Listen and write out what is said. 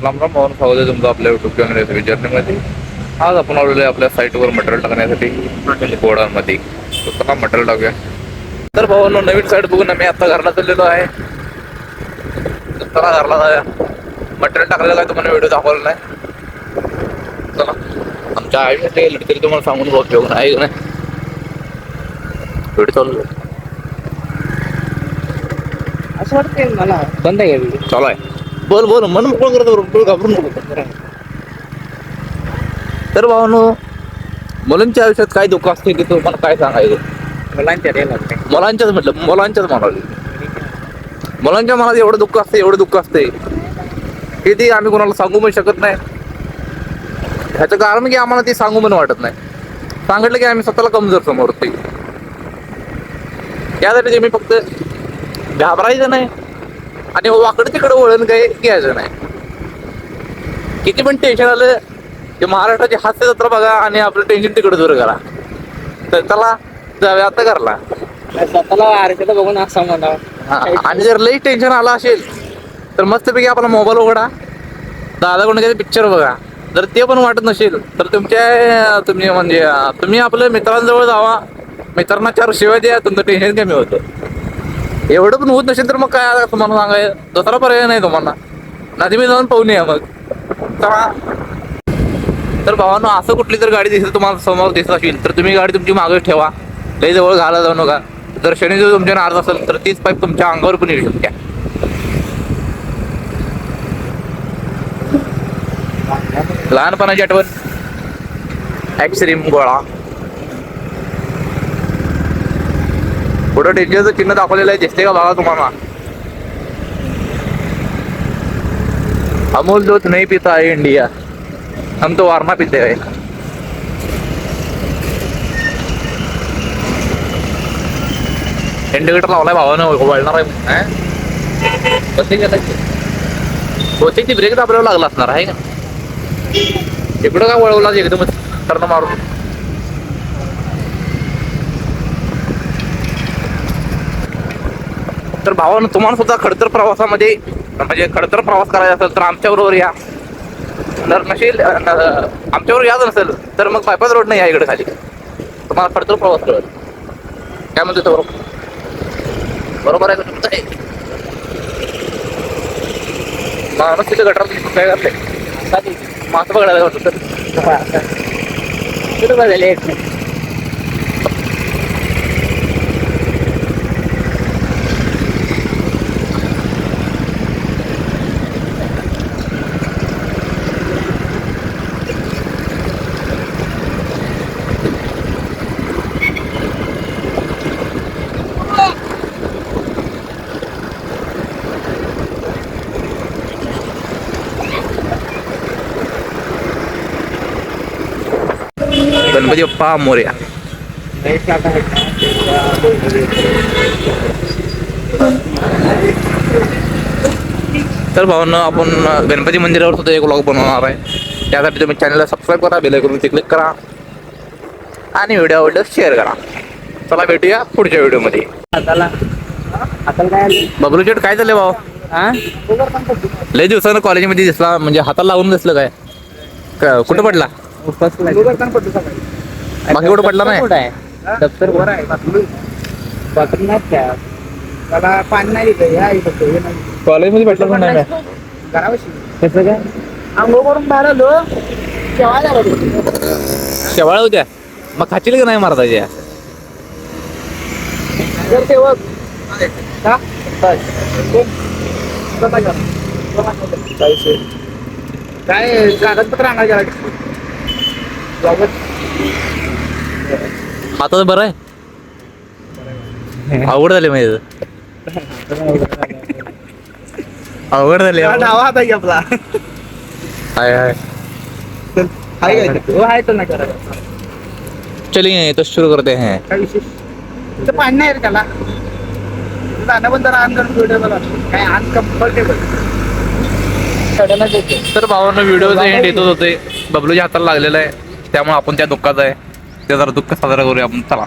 राम राम मोहन स्वागत आहे तुमचं आपल्या युट्यूब चॅनल रेसिपी जर्नीमध्ये. आज आपण आलेलो आहे आपल्या साईटवर मटेरियल टाकण्यासाठी गोडांमध्ये. तर चला मटेरियल टाकूया. तर भावांनो, नवीन साईट बघून आम्ही आता घरला चाललेलो आहे. तर चला घरला जाऊया. मटेरियल टाकलेलं आहे, तुम्हाला व्हिडिओ दाखवला नाही. चला आमच्या आयुष्यात गेलं तरी तुम्हाला सांगून उपयोग नाही व्हिडिओ चालू असं वाटतंय मला. बंद आहे का व्हिडिओ? चालू आहे. बोल बोल मन मोकळं करतो, घाबरून नको. तर भावानो, मुलांच्या आयुष्यात काय दुःख असते की तुम्हाला काय सांगायचं. मुलांच्याच म्हटलं, मुलांच्याच मनात मुलांच्या मनात एवढं दुःख असते की ती आम्ही कोणाला सांगू पण शकत नाही. ह्याचं कारण की आम्हाला ती सांगू पण वाटत नाही. सांगितलं की आम्ही स्वतःला कमजोर समोरते. त्यासाठी मी फक्त घाबरायचं नाही आणि वाकडं तिकडं वळण काही घ्यायचं नाही. किती पण टेन्शन आलं की महाराष्ट्राची हास्य जत्रा बघा आणि आपलं टेन्शन तिकडे दूर करा. तर चला जाऊया आता घरला. स्वतःला आरशाला बघून असं म्हणा. आणि जर लई टेन्शन आलं असेल तर मस्तपैकी आपला मोबाईल उघडा, दादाकडून काही पिक्चर बघा. जर ते पण वाटत नसेल तर तुम्ही आपल्या मित्रांजवळ जावा, मित्रांना 4 शिवाय द्या, तुमचं टेन्शन कमी होतं. एवढं पण होत नसेल तर मग काय तुम्हाला सांगाय, दुसरा पर्याय नाही तुम्हाला. नदी मी जाऊन पाहून या मग. तर भावांनो, असं कुठली तर गाडी दिसत तुम्हाला समोर दिसत असेल तर तुम्ही गाडी तुमची मागेच ठेवा. लई जवळ घाला जाऊ नका. जर शनी जर तुमच्या नार्ज असेल तर तीच पाईप तुमच्या अंगावर पण येऊ शकते. लहानपणाची आठवण, ॲक्सरीम गोळा. पुढं डेंजरचं चिन्ह दाखवलेलं आहे, दिसते का बघा तुम्हाला. अमूल दूध नहीं पीता है इंडिया, हम तो वारणा पीते हैं. इंडिकेटर लावलाय भावानं, वळणार आहे. बहुतेक ब्रेक दाबल्यावर लागला असणार आहे का. इकडं का वळवला एकदमच टर्न मारून. तर भावानं, तुम्हाला सुद्धा खडतर प्रवासामध्ये म्हणजे खडतर प्रवास करायचा असेल तर आमच्याबरोबर या. जर नसेल आमच्याबरोबर यायचं नसेल तर मग बायपास रोड नाही या इकडे खाली, तुम्हाला खडतर प्रवास कळेल. काय म्हणतो तो बरोबर आहे का तुमचं आहे. माणूस तिथे गटार काय करते, मासं बघायला वाटतं. कुठं बघायला गणपती बाप्पा मोरया. तर भावांनो, आपण गणपती मंदिरावर सुद्धा एक व्लॉग बनवणार आहे. त्यासाठी तुम्ही चॅनलला सबस्क्राईब करा, बेल आयकॉन क्लिक करा आणि व्हिडिओ आवडल्यास शेअर करा. चला भेटूया पुढच्या व्हिडिओमध्ये. बबलू शेट, काय झालं भाऊ? लय दिवसानं कॉलेजमध्ये दिसला, म्हणजे हाताला लावून दिसलं काय? कुठं पडला? बाकी कुठं पडला नाही? दप्तर वर आहे त्याला पाणी नाही देत. कॉलेजमध्ये भेटला पण नाही. कसं काय आंघोळ करून बाहेर आलो, शेवाळ होत्या मग खाचील का नाही मारताच्या. काय कागदपत्र आणायला गेला. हातात बरं आहे. अवघड झाले माहिती, अवघड झाले. डावा हात आहे आपला. हाय हाय चलिए तो शुरू करते हैं. काय विशेष तिथं पाणी नाही रे त्याला. जाणं पण जरा अनकम्फर्टेबल असतो, काय अनकम्फर्टेबल. तर भावानं व्हिडिओचा एंड येतच होते. बबलूच्या हाताला लागलेला आहे, त्यामुळे आपण त्या दुःखात आहे. ते जरा दुःख साजरा करूया आपण. चला.